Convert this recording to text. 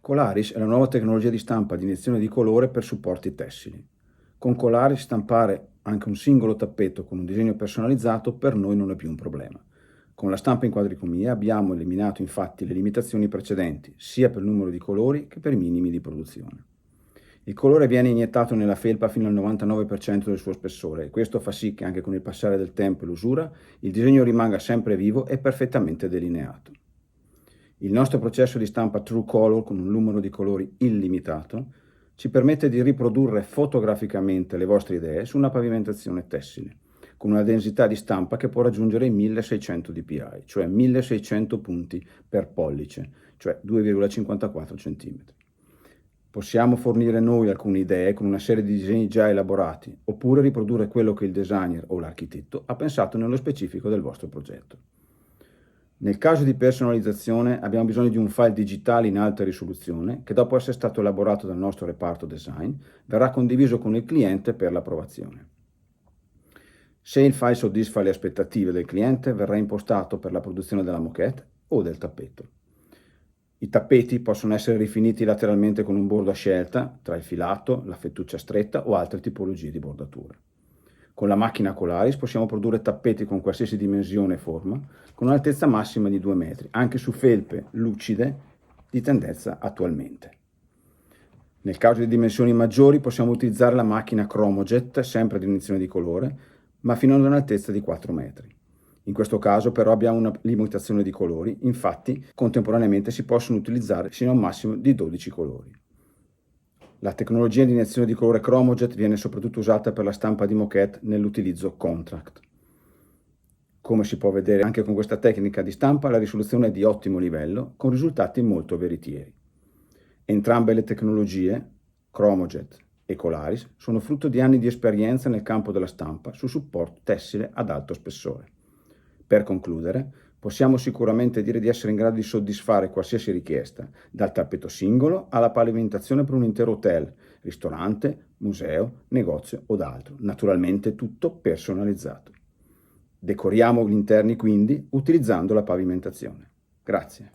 Colaris è la nuova tecnologia di stampa di iniezione di colore per supporti tessili. Con Colaris stampare anche un singolo tappeto con un disegno personalizzato per noi non è più un problema. Con la stampa in quadricomia abbiamo eliminato infatti le limitazioni precedenti, sia per il numero di colori che per i minimi di produzione. Il colore viene iniettato nella felpa fino al 99% del suo spessore e questo fa sì che anche con il passare del tempo e l'usura il disegno rimanga sempre vivo e perfettamente delineato. Il nostro processo di stampa True Color con un numero di colori illimitato ci permette di riprodurre fotograficamente le vostre idee su una pavimentazione tessile, con una densità di stampa che può raggiungere i 1600 dpi, cioè 1600 punti per pollice, cioè 2,54 cm. Possiamo fornire noi alcune idee con una serie di disegni già elaborati, oppure riprodurre quello che il designer o l'architetto ha pensato nello specifico del vostro progetto. Nel caso di personalizzazione abbiamo bisogno di un file digitale in alta risoluzione che dopo essere stato elaborato dal nostro reparto design verrà condiviso con il cliente per l'approvazione. Se il file soddisfa le aspettative del cliente verrà impostato per la produzione della moquette o del tappeto. I tappeti possono essere rifiniti lateralmente con un bordo a scelta tra il filato, la fettuccia stretta o altre tipologie di bordature. Con la macchina Colaris possiamo produrre tappeti con qualsiasi dimensione e forma, con un'altezza massima di 2 metri, anche su felpe lucide di tendenza attualmente. Nel caso di dimensioni maggiori possiamo utilizzare la macchina Chromojet, sempre di iniezione di colore, ma fino ad un'altezza di 4 metri. In questo caso però abbiamo una limitazione di colori, infatti contemporaneamente si possono utilizzare fino a un massimo di 12 colori. La tecnologia di iniezione di colore Chromojet viene soprattutto usata per la stampa di moquette nell'utilizzo contract. Come si può vedere anche con questa tecnica di stampa la risoluzione è di ottimo livello con risultati molto veritieri. Entrambe le tecnologie, Chromojet e Colaris, sono frutto di anni di esperienza nel campo della stampa su supporto tessile ad alto spessore. Per concludere, possiamo sicuramente dire di essere in grado di soddisfare qualsiasi richiesta, dal tappeto singolo alla pavimentazione per un intero hotel, ristorante, museo, negozio o altro, naturalmente tutto personalizzato. Decoriamo gli interni quindi utilizzando la pavimentazione. Grazie.